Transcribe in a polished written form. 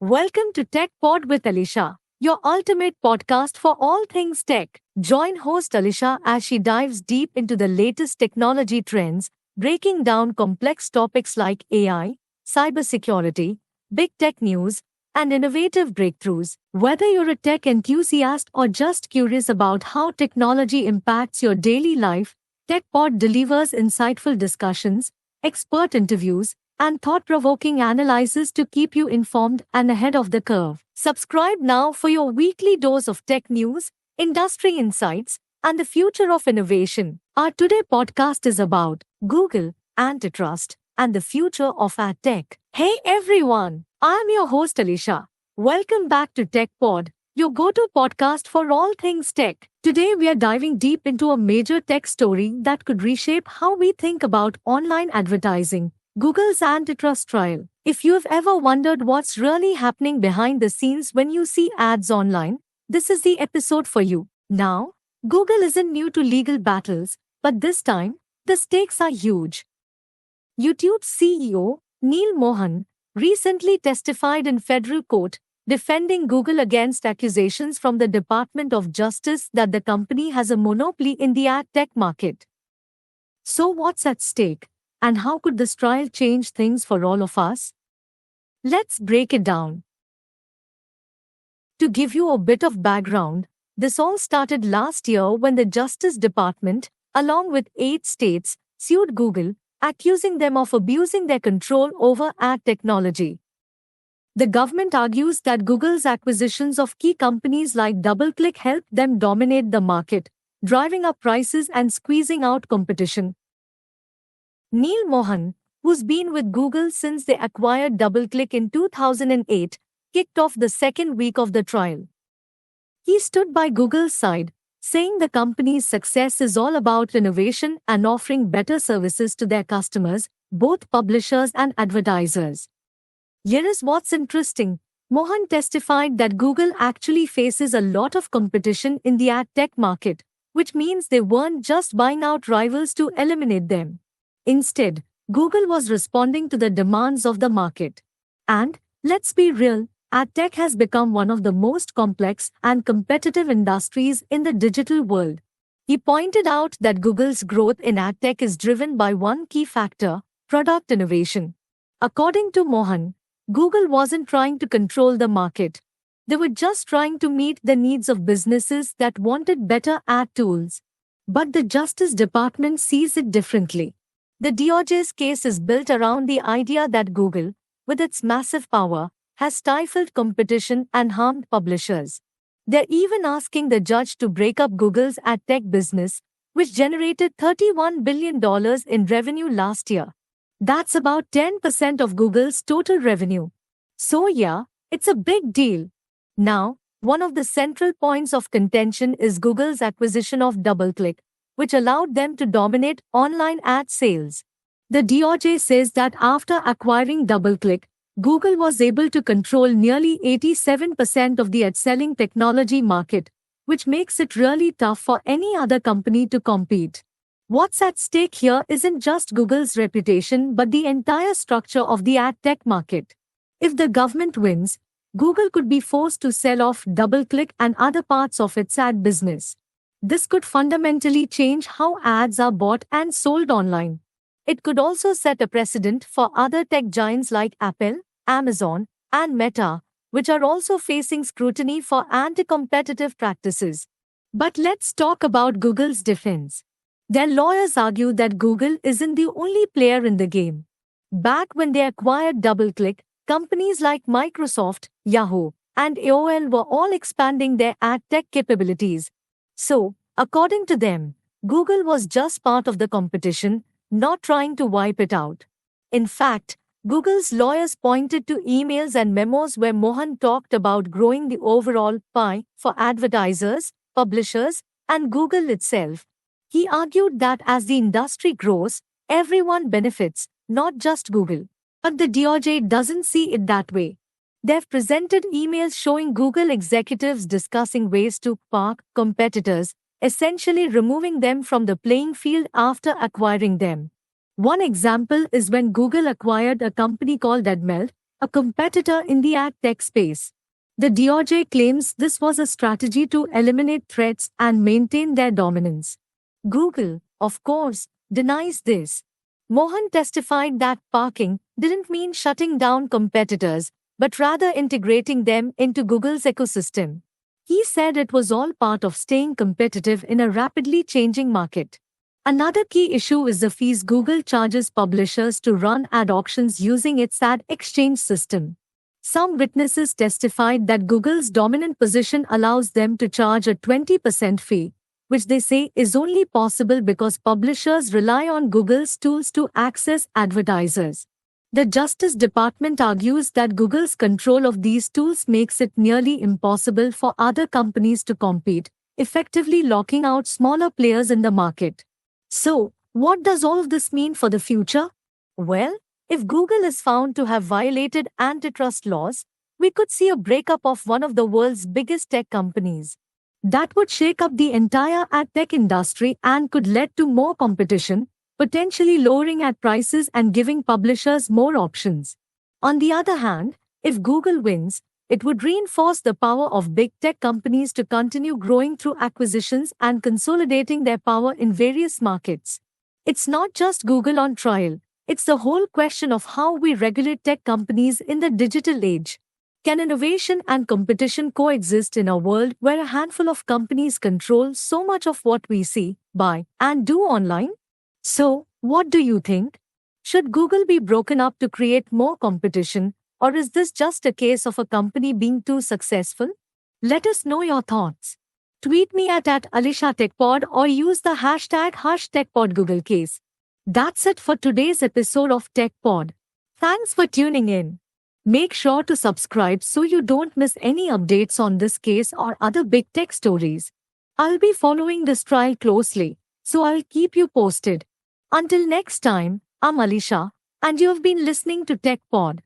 Welcome to Tech Pod with Alisha, your ultimate podcast for all things tech. Join host Alisha as she dives deep into the latest technology trends, breaking down complex topics like AI, cybersecurity, big tech news, and innovative breakthroughs. Whether you're a tech enthusiast or just curious about how technology impacts your daily life, TechPod delivers insightful discussions, expert interviews, and thought provoking analysis to keep you informed and ahead of the curve. Subscribe now for your weekly dose of tech news, industry insights, and the future of innovation. Our today podcast is about Google, antitrust, and the future of ad tech. Hey everyone, I'm your host Alisha. Welcome back to TechPod, your go-to podcast for all things tech. Today we are diving deep into a major tech story that could reshape how we think about online advertising. Google's antitrust trial. If you've ever wondered what's really happening behind the scenes when you see ads online, this is the episode for you. Now, Google isn't new to legal battles, but this time, the stakes are huge. YouTube's CEO, Neil Mohan, recently testified in federal court, defending Google against accusations from the Department of Justice that the company has a monopoly in the ad tech market. So what's at stake? And how could this trial change things for all of us? Let's break it down. To give you a bit of background, this all started last year when the Justice Department, along with 8 states, sued Google, accusing them of abusing their control over ad technology. The government argues that Google's acquisitions of key companies like DoubleClick helped them dominate the market, driving up prices and squeezing out competition. Neil Mohan, who's been with Google since they acquired DoubleClick in 2008, kicked off the second week of the trial. He stood by Google's side, saying the company's success is all about innovation and offering better services to their customers, both publishers and advertisers. Here is what's interesting. Mohan testified that Google actually faces a lot of competition in the ad tech market, which means they weren't just buying out rivals to eliminate them. Instead, Google was responding to the demands of the market. And, let's be real, ad tech has become one of the most complex and competitive industries in the digital world. He pointed out that Google's growth in ad tech is driven by one key factor: product innovation. According to Mohan, Google wasn't trying to control the market. They were just trying to meet the needs of businesses that wanted better ad tools. But the Justice Department sees it differently. The DOJ's case is built around the idea that Google, with its massive power, has stifled competition and harmed publishers. They're even asking the judge to break up Google's ad tech business, which generated $31 billion in revenue last year. That's about 10% of Google's total revenue. So yeah, it's a big deal. Now, one of the central points of contention is Google's acquisition of DoubleClick, which allowed them to dominate online ad sales. The DOJ says that after acquiring DoubleClick, Google was able to control nearly 87% of the ad-selling technology market, which makes it really tough for any other company to compete. What's at stake here isn't just Google's reputation but the entire structure of the ad tech market. If the government wins, Google could be forced to sell off DoubleClick and other parts of its ad business. This could fundamentally change how ads are bought and sold online. It could also set a precedent for other tech giants like Apple, Amazon, and Meta, which are also facing scrutiny for anti-competitive practices. But let's talk about Google's defense. Their lawyers argue that Google isn't the only player in the game. Back when they acquired DoubleClick, companies like Microsoft, Yahoo, and AOL were all expanding their ad tech capabilities. So, according to them, Google was just part of the competition, not trying to wipe it out. In fact, Google's lawyers pointed to emails and memos where Mohan talked about growing the overall pie for advertisers, publishers, and Google itself. He argued that as the industry grows, everyone benefits, not just Google. But the DOJ doesn't see it that way. They've presented emails showing Google executives discussing ways to park competitors, essentially removing them from the playing field after acquiring them. One example is when Google acquired a company called Admeld, a competitor in the ad tech space. The DOJ claims this was a strategy to eliminate threats and maintain their dominance. Google, of course, denies this. Mohan testified that parking didn't mean shutting down competitors, but rather integrating them into Google's ecosystem. He said it was all part of staying competitive in a rapidly changing market. Another key issue is the fees Google charges publishers to run ad auctions using its ad exchange system. Some witnesses testified that Google's dominant position allows them to charge a 20% fee, which they say is only possible because publishers rely on Google's tools to access advertisers. The Justice Department argues that Google's control of these tools makes it nearly impossible for other companies to compete, effectively locking out smaller players in the market. So, what does all of this mean for the future? Well, if Google is found to have violated antitrust laws, we could see a breakup of one of the world's biggest tech companies. That would shake up the entire ad tech industry and could lead to more competition, potentially lowering ad prices and giving publishers more options. On the other hand, if Google wins, it would reinforce the power of big tech companies to continue growing through acquisitions and consolidating their power in various markets. It's not just Google on trial, it's the whole question of how we regulate tech companies in the digital age. Can innovation and competition coexist in a world where a handful of companies control so much of what we see, buy, and do online? So, what do you think? Should Google be broken up to create more competition, or is this just a case of a company being too successful? Let us know your thoughts. Tweet me at AlishaTechPod or use the #TechPodGoogleCase. That's it for today's episode of TechPod. Thanks for tuning in. Make sure to subscribe so you don't miss any updates on this case or other big tech stories. I'll be following this trial closely, so I'll keep you posted. Until next time, I'm Alisha, and you've been listening to TechPod.